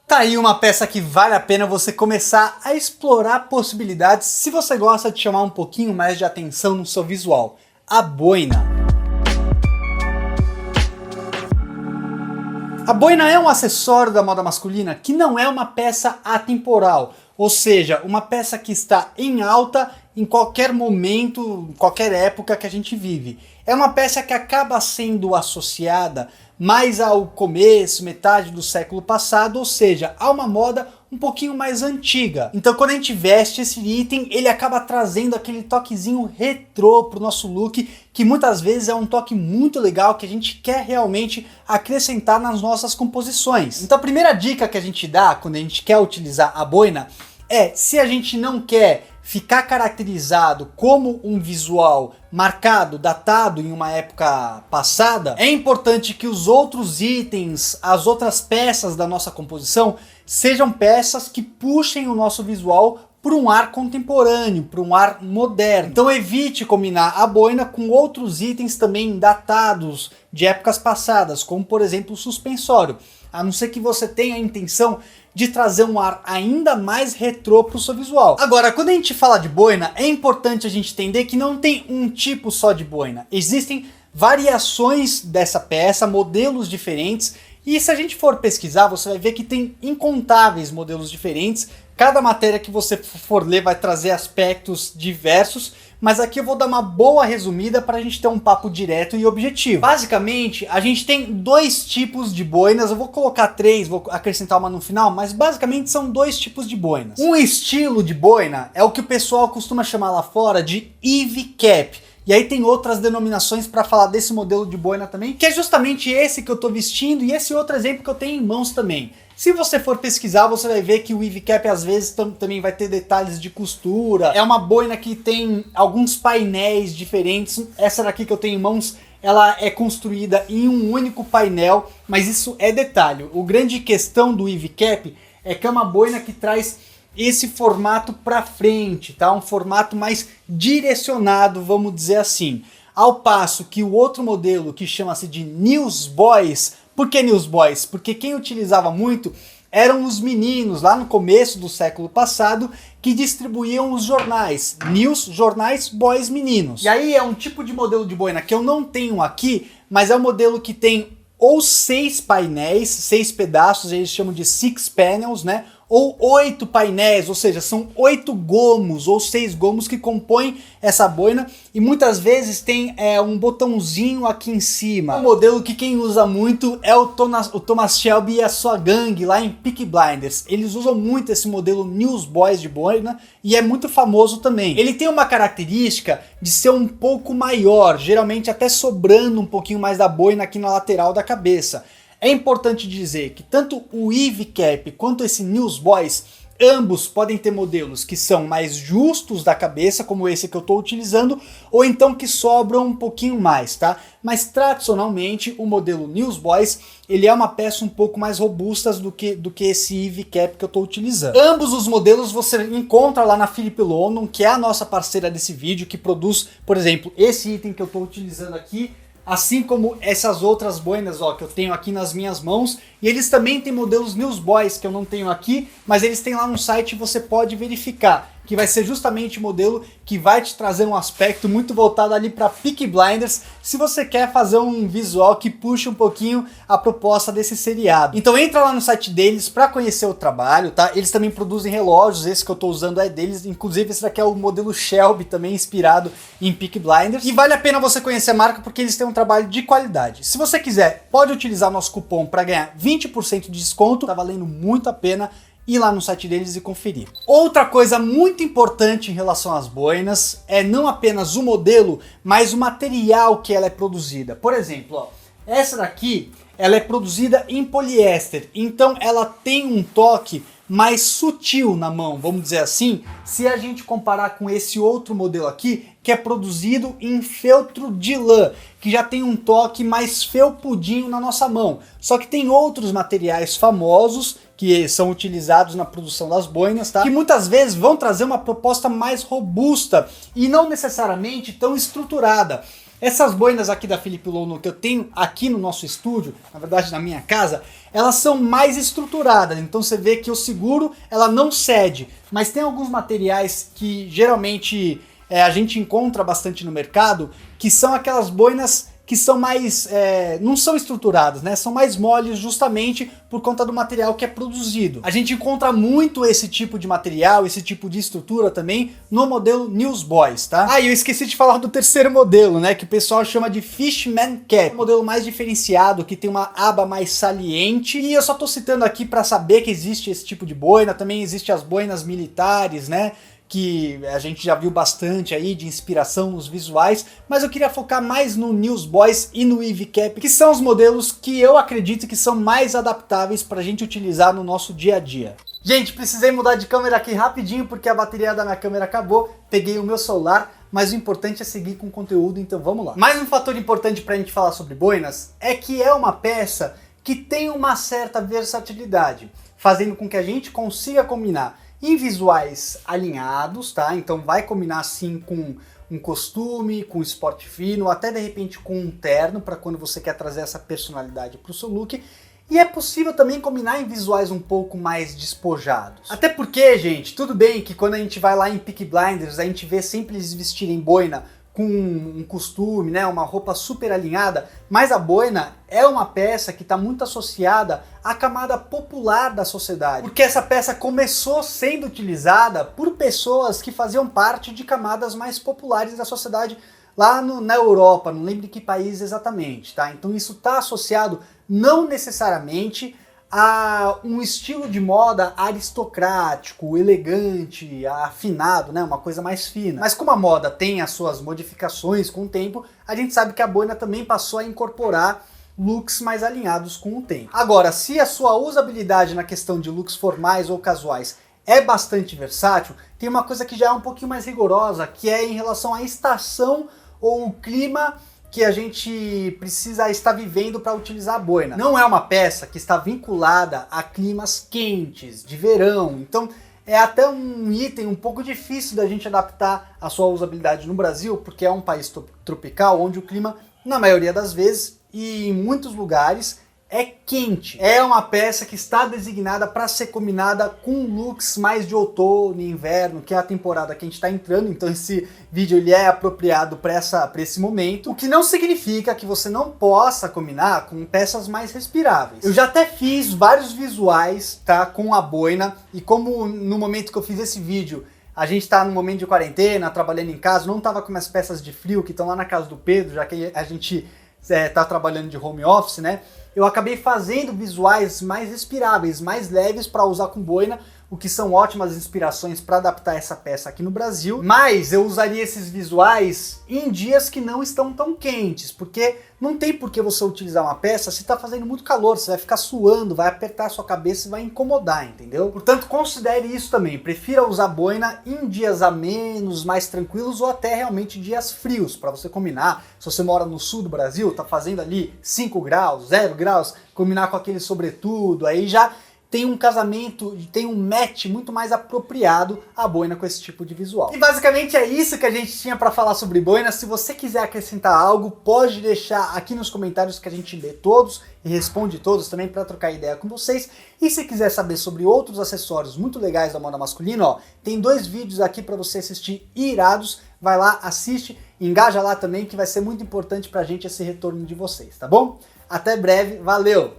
Tá aí uma peça que vale a pena você começar a explorar possibilidades se você gosta de chamar um pouquinho mais de atenção no seu visual. A boina. A boina é um acessório da moda masculina que não é uma peça atemporal, ou seja, uma peça que está em alta em qualquer momento, em qualquer época que a gente vive. É uma peça que acaba sendo associada mais ao começo, metade do século passado, ou seja, a uma moda um pouquinho mais antiga. Então quando a gente veste esse item, ele acaba trazendo aquele toquezinho retrô pro nosso look, que muitas vezes é um toque muito legal que a gente quer realmente acrescentar nas nossas composições. Então a primeira dica que a gente dá quando a gente quer utilizar a boina é, se a gente não quer ficar caracterizado como um visual marcado, datado em uma época passada, é importante que os outros itens, as outras peças da nossa composição, sejam peças que puxem o nosso visual para um ar contemporâneo, para um ar moderno. Então evite combinar a boina com outros itens também datados de épocas passadas, como por exemplo o suspensório, a não ser que você tenha a intenção de trazer um ar ainda mais retrô para o seu visual. Agora, quando a gente fala de boina, é importante a gente entender que não tem um tipo só de boina. Existem variações dessa peça, modelos diferentes, e se a gente for pesquisar, você vai ver que tem incontáveis modelos diferentes. Cada matéria que você for ler vai trazer aspectos diversos, mas aqui eu vou dar uma boa resumida para a gente ter um papo direto e objetivo. Basicamente, a gente tem dois tipos de boinas, eu vou colocar três, vou acrescentar uma no final, mas basicamente são dois tipos de boinas. Um estilo de boina é o que o pessoal costuma chamar lá fora de Eve Cap. E aí tem outras denominações para falar desse modelo de boina também, que é justamente esse que eu estou vestindo e esse outro exemplo que eu tenho em mãos também. Se você for pesquisar, você vai ver que o Eve Cap às vezes também vai ter detalhes de costura. É uma boina que tem alguns painéis diferentes. Essa daqui que eu tenho em mãos, ela é construída em um único painel, mas isso é detalhe. O grande questão do Eve Cap é que é uma boina que traz esse formato para frente, tá? Um formato mais direcionado, vamos dizer assim. Ao passo que o outro modelo, que chama-se de Newsboys. Por que Newsboys? Porque quem utilizava muito eram os meninos lá no começo do século passado que distribuíam os jornais. News, jornais, boys, meninos. E aí é um tipo de modelo de boina que eu não tenho aqui, mas é um modelo que tem ou 6 painéis, 6 pedaços, eles chamam de 6 panels, né? Ou 8 painéis, ou seja, são 8 gomos ou 6 gomos que compõem essa boina e muitas vezes tem um botãozinho aqui em cima. O modelo que quem usa muito é o Thomas Shelby e a sua gangue lá em Peaky Blinders. Eles usam muito esse modelo Newsboys de boina e é muito famoso também. Ele tem uma característica de ser um pouco maior, geralmente até sobrando um pouquinho mais da boina aqui na lateral da cabeça. É importante dizer que tanto o Eve Cap quanto esse Newsboys, ambos podem ter modelos que são mais justos da cabeça, como esse que eu estou utilizando, ou então que sobram um pouquinho mais, tá? Mas tradicionalmente o modelo Newsboys, ele é uma peça um pouco mais robusta do que esse Eve Cap que eu estou utilizando. Ambos os modelos você encontra lá na Philip London, que é a nossa parceira desse vídeo, que produz, por exemplo, esse item que eu estou utilizando aqui, assim como essas outras boinas, ó, que eu tenho aqui nas minhas mãos. E eles também têm modelos Newsboys que eu não tenho aqui, mas eles têm lá no site e você pode verificar, que vai ser justamente o modelo que vai te trazer um aspecto muito voltado ali para Peaky Blinders, se você quer fazer um visual que puxe um pouquinho a proposta desse seriado. Então entra lá no site deles para conhecer o trabalho, tá? Eles também produzem relógios, esse que eu estou usando é deles, inclusive esse daqui é o modelo Shelby, também inspirado em Peaky Blinders. E vale a pena você conhecer a marca porque eles têm um trabalho de qualidade. Se você quiser, pode utilizar nosso cupom para ganhar 20% de desconto, tá valendo muito a pena ir lá no site deles e conferir. Outra coisa muito importante em relação às boinas é não apenas o modelo, mas o material que ela é produzida. Por exemplo, ó, essa daqui ela é produzida em poliéster, então ela tem um toque mais sutil na mão, vamos dizer assim, se a gente comparar com esse outro modelo aqui, que é produzido em feltro de lã, que já tem um toque mais felpudinho na nossa mão. Só que tem outros materiais famosos que são utilizados na produção das boinas, tá? Que muitas vezes vão trazer uma proposta mais robusta e não necessariamente tão estruturada. Essas boinas aqui da Philip Lono que eu tenho aqui no nosso estúdio, na verdade na minha casa, elas são mais estruturadas, então você vê que o seguro ela não cede, mas tem alguns materiais que geralmente a gente encontra bastante no mercado, que são aquelas boinas que são mais, não são estruturadas, né? São mais moles justamente por conta do material que é produzido. A gente encontra muito esse tipo de material, esse tipo de estrutura também no modelo Newsboys, tá? Ah, e eu esqueci de falar do terceiro modelo, né? Que o pessoal chama de Fishman Cap. É um modelo mais diferenciado, que tem uma aba mais saliente. E eu só tô citando aqui para saber que existe esse tipo de boina. Também existe as boinas militares, né? Que a gente já viu bastante aí de inspiração nos visuais, mas eu queria focar mais no Newsboys e no Eve Cap, que são os modelos que eu acredito que são mais adaptáveis para a gente utilizar no nosso dia a dia. Gente, precisei mudar de câmera aqui rapidinho porque a bateria da minha câmera acabou, peguei o meu celular, mas o importante é seguir com o conteúdo, então vamos lá. Mais um fator importante para a gente falar sobre boinas é que é uma peça que tem uma certa versatilidade, fazendo com que a gente consiga combinar em visuais alinhados, tá? Então vai combinar sim com um costume, com esporte fino, até de repente com um terno, para quando você quer trazer essa personalidade para o seu look. E é possível também combinar em visuais um pouco mais despojados. Até porque, gente, tudo bem que quando a gente vai lá em Peaky Blinders, a gente vê sempre eles vestirem boina com um costume, né, uma roupa super alinhada, mas a boina é uma peça que está muito associada à camada popular da sociedade, porque essa peça começou sendo utilizada por pessoas que faziam parte de camadas mais populares da sociedade lá na Europa, não lembro de que país exatamente, tá? Então isso está associado não necessariamente a um estilo de moda aristocrático, elegante, afinado, né? Uma coisa mais fina. Mas como a moda tem as suas modificações com o tempo, a gente sabe que a boina também passou a incorporar looks mais alinhados com o tempo. Agora, se a sua usabilidade na questão de looks formais ou casuais é bastante versátil, tem uma coisa que já é um pouquinho mais rigorosa, que é em relação à estação ou o clima que a gente precisa estar vivendo para utilizar a boina. Não é uma peça que está vinculada a climas quentes, de verão, então é até um item um pouco difícil da gente adaptar a sua usabilidade no Brasil, porque é um país tropical onde o clima, na maioria das vezes e em muitos lugares, é quente. É uma peça que está designada para ser combinada com looks mais de outono e inverno, que é a temporada que a gente está entrando, então esse vídeo ele é apropriado para esse momento, o que não significa que você não possa combinar com peças mais respiráveis. Eu já até fiz vários visuais, tá, com a boina, e como no momento que eu fiz esse vídeo, a gente está num momento de quarentena, trabalhando em casa, não estava com as peças de frio que estão lá na casa do Pedro, já que a gente tá trabalhando de home office, né? Eu acabei fazendo visuais mais respiráveis, mais leves para usar com boina, o que são ótimas inspirações para adaptar essa peça aqui no Brasil. Mas eu usaria esses visuais em dias que não estão tão quentes, porque não tem por que você utilizar uma peça se está fazendo muito calor, você vai ficar suando, vai apertar a sua cabeça e vai incomodar, entendeu? Portanto, considere isso também, prefira usar boina em dias amenos, mais tranquilos ou até realmente dias frios, para você combinar. Se você mora no sul do Brasil, tá fazendo ali 5 graus, 0 graus, combinar com aquele sobretudo, aí já tem um casamento, tem um match muito mais apropriado a boina com esse tipo de visual. E basicamente é isso que a gente tinha para falar sobre boina. Se você quiser acrescentar algo, pode deixar aqui nos comentários que a gente lê todos e responde todos também para trocar ideia com vocês. E se quiser saber sobre outros acessórios muito legais da moda masculina, ó, tem 2 vídeos aqui para você assistir irados. Vai lá, assiste, engaja lá também que vai ser muito importante pra gente esse retorno de vocês, tá bom? Até breve, valeu!